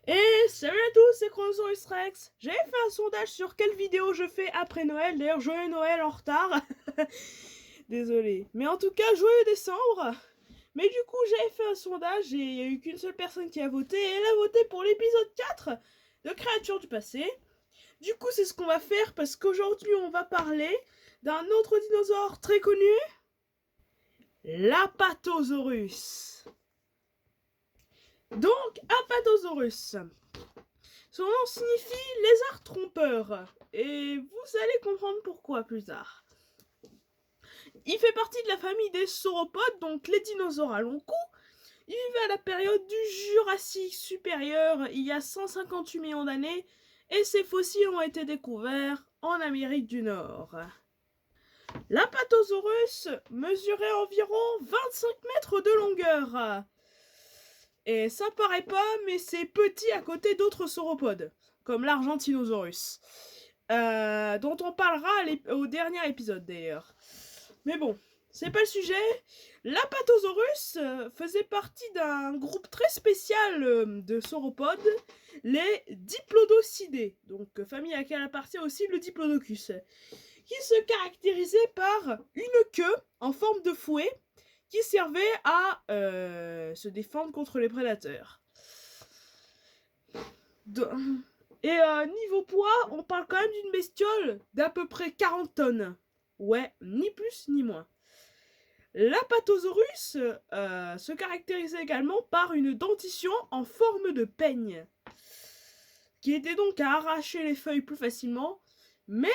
Et salut à tous, c'est Chronosaurus Rex. J'avais fait un sondage sur quelle vidéo je fais après Noël. D'ailleurs, joyeux Noël en retard. Désolé. Mais en tout cas, joyeux décembre. Mais du coup, j'avais fait un sondage et il n'y a eu qu'une seule personne qui a voté. Et elle a voté pour l'épisode 4 de Créatures du passé. Du coup, c'est ce qu'on va faire parce qu'aujourd'hui, on va parler d'un autre dinosaure très connu, l'Apatosaurus. Donc, Apatosaurus. Son nom signifie lézard trompeur, et vous allez comprendre pourquoi plus tard. Il fait partie de la famille des sauropodes, donc les dinosaures à long cou. Il vivait à la période du Jurassique supérieur, il y a 158 millions d'années, et ses fossiles ont été découverts en Amérique du Nord. L'Apatosaurus mesurait environ 25 mètres de longueur. Et ça paraît pas, mais c'est petit à côté d'autres sauropodes, comme l'Argentinosaurus, dont on parlera au dernier épisode d'ailleurs. Mais bon, c'est pas le sujet. L'Apatosaurus faisait partie d'un groupe très spécial de sauropodes, les Diplodocidés, donc famille à laquelle appartient aussi le Diplodocus, qui se caractérisait par une queue en forme de fouet qui servait à se défendre contre les prédateurs. Et niveau poids, on parle quand même d'une bestiole d'à peu près 40 tonnes. Ouais, ni plus ni moins. L'Apatosaurus se caractérisait également par une dentition en forme de peigne, qui était donc à arracher les feuilles plus facilement, mais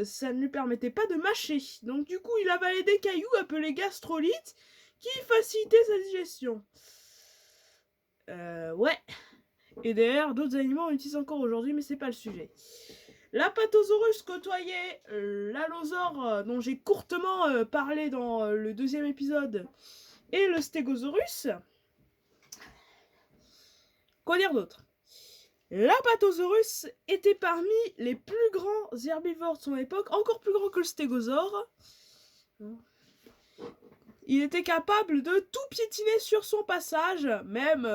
ça ne lui permettait pas de mâcher. Donc du coup, il avalait des cailloux appelés gastrolites qui facilitaient sa digestion. Ouais. Et d'ailleurs, d'autres animaux l'utilisent encore aujourd'hui, mais c'est pas le sujet. L'Apatosaurus côtoyait l'allosaure dont j'ai courtement parlé dans le deuxième épisode et le Stégosaurus. Quoi dire d'autre? L'Apatosaurus était parmi les plus grands herbivores de son époque, encore plus grand que le stégosaure. Il était capable de tout piétiner sur son passage, même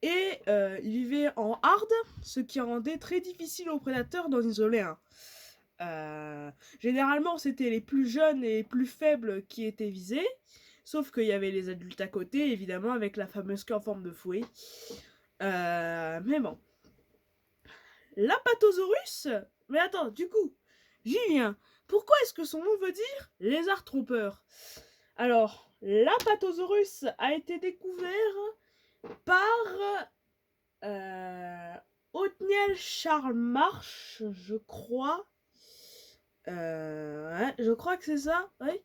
Et il vivait en harde, ce qui rendait très difficile aux prédateurs d'en isoler un. Généralement, c'était les plus jeunes et les plus faibles qui étaient visés, sauf qu'il y avait les adultes à côté, évidemment, avec la fameuse queue en forme de fouet. Mais bon. L'Apatosaurus. Mais attends, du coup, j'y viens. Pourquoi est-ce que son nom veut dire lézard trompeur? Alors, l'Apatosaurus a été découvert par Othniel Charles Marsh, je crois. Ouais, je crois que c'est ça. Ouais.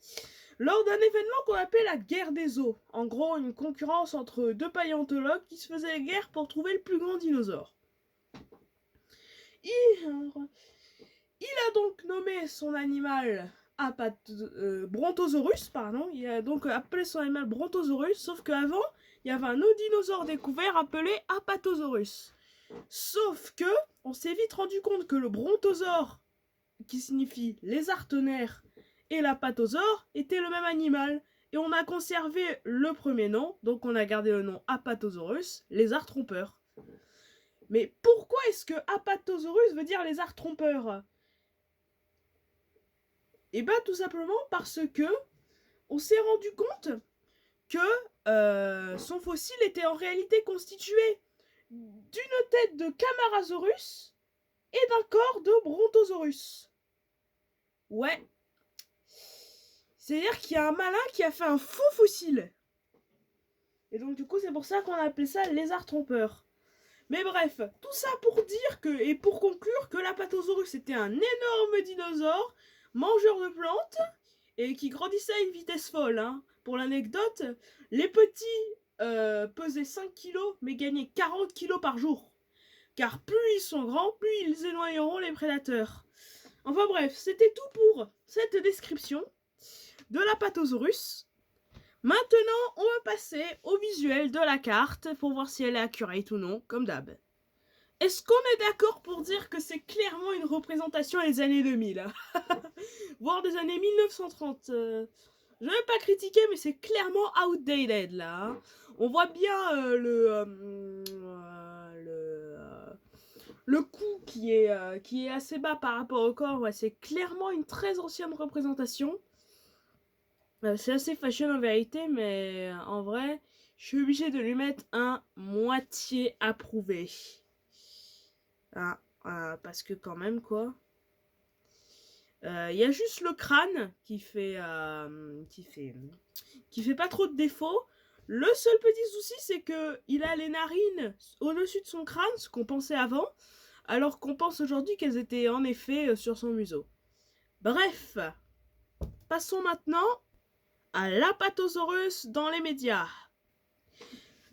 Lors d'un événement qu'on appelle la guerre des os. En gros, une concurrence entre deux paléontologues qui se faisaient la guerre pour trouver le plus grand dinosaure. Il a donc nommé son animal Brontosaurus, pardon. Il a donc appelé son animal Brontosaurus, sauf qu'avant, il y avait un autre dinosaure découvert appelé Apatosaurus. Sauf que, on s'est vite rendu compte que le brontosaure, qui signifie lézard tonnerre, et l'apatosaure étaient le même animal. Et on a conservé le premier nom, donc on a gardé le nom Apatosaurus, lézard trompeur. Mais pourquoi est-ce que Apatosaurus veut dire lézard trompeur? Et bah tout simplement parce que on s'est rendu compte que son fossile était en réalité constitué d'une tête de Camarasaurus et d'un corps de Brontosaurus. Ouais. C'est-à-dire qu'il y a un malin qui a fait un faux fossile. Et donc du coup c'est pour ça qu'on a appelé ça lézard trompeur. Mais bref, tout ça pour dire que, et pour conclure, que l'Apatosaurus était un énorme dinosaure, mangeur de plantes, et qui grandissait à une vitesse folle. Hein. Pour l'anecdote, les petits pesaient 5 kilos, mais gagnaient 40 kilos par jour. Car plus ils sont grands, plus ils éloigneront les prédateurs. Enfin bref, c'était tout pour cette description de l'Apatosaurus. Maintenant, on va passer au visuel de la carte pour voir si elle est accurate ou non, comme d'hab. Est-ce qu'on est d'accord pour dire que c'est clairement une représentation des années 2000 voire des années 1930 Je vais pas critiquer, mais c'est clairement outdated là. Hein. On voit bien le cou qui est assez bas par rapport au corps. Ouais, c'est clairement une très ancienne représentation. C'est assez fashion en vérité, mais en vrai, je suis obligée de lui mettre un moitié approuvé. Parce que quand même, quoi. Il y a juste le crâne qui fait pas trop de défauts. Le seul petit souci, c'est que il a les narines au-dessus de son crâne, ce qu'on pensait avant, alors qu'on pense aujourd'hui qu'elles étaient en effet sur son museau. Bref, passons maintenant à l'Apatosaurus dans les médias.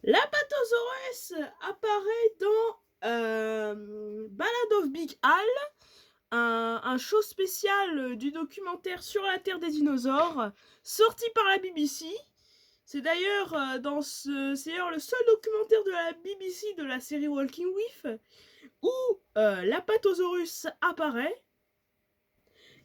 L'Apatosaurus apparaît dans Ballad of Big Al, un show spécial du documentaire sur la Terre des dinosaures, sorti par la BBC. C'est d'ailleurs le seul documentaire de la BBC de la série Walking With où l'Apatosaurus apparaît.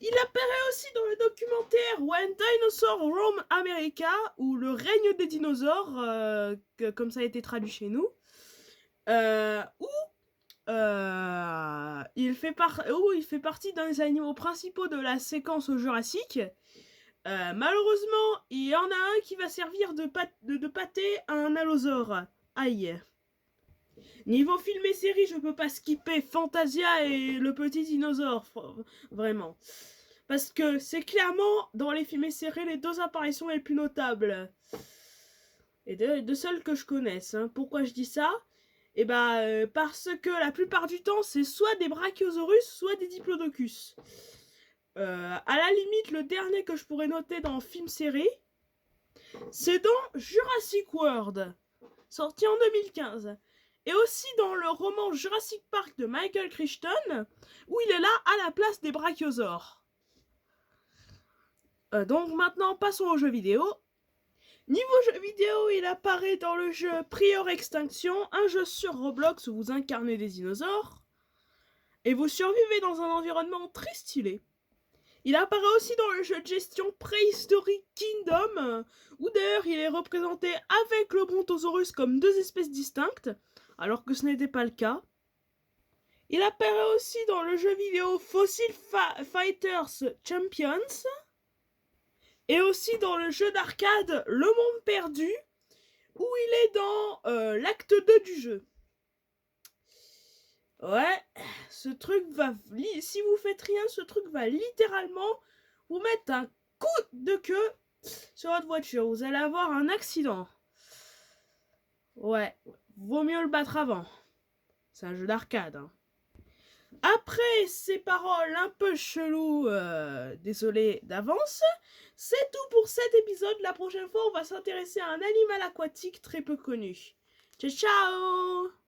Il apparaît aussi dans le documentaire When Dinosaurs Roam America, ou Le règne des dinosaures, comme ça a été traduit chez nous, où il fait partie d'un des animaux principaux de la séquence au Jurassique. Malheureusement, il y en a un qui va servir de pâté à un allosaure. Aïe. Niveau film et série, je peux pas skipper Fantasia et le petit dinosaure, vraiment. Parce que c'est clairement, dans les films et séries, les deux apparitions les plus notables. Et de celles que je connaisse. Hein. Pourquoi je dis ça? Eh ben, parce que la plupart du temps, c'est soit des Brachiosaurus, soit des Diplodocus. À la limite, le dernier que je pourrais noter dans film-série, c'est dans Jurassic World, sorti en 2015. Et aussi dans le roman Jurassic Park de Michael Crichton, où il est là à la place des brachiosaures. Donc maintenant, passons aux jeux vidéo. Niveau jeux vidéo, il apparaît dans le jeu Prior Extinction, un jeu sur Roblox où vous incarnez des dinosaures. Et vous survivez dans un environnement très stylé. Il apparaît aussi dans le jeu de gestion Prehistoric Kingdom, où d'ailleurs il est représenté avec le Brontosaurus comme deux espèces distinctes, alors que ce n'était pas le cas. Il apparaît aussi dans le jeu vidéo Fossil Fighters Champions, et aussi dans le jeu d'arcade Le Monde Perdu, où il est dans l'acte 2 du jeu. Ouais, ce truc va... Si vous faites rien, ce truc va littéralement vous mettre un coup de queue sur votre voiture. Vous allez avoir un accident. Ouais, vaut mieux le battre avant. C'est un jeu d'arcade. Hein. Après ces paroles un peu cheloues, désolé d'avance, c'est tout pour cet épisode. La prochaine fois, on va s'intéresser à un animal aquatique très peu connu. Ciao, ciao!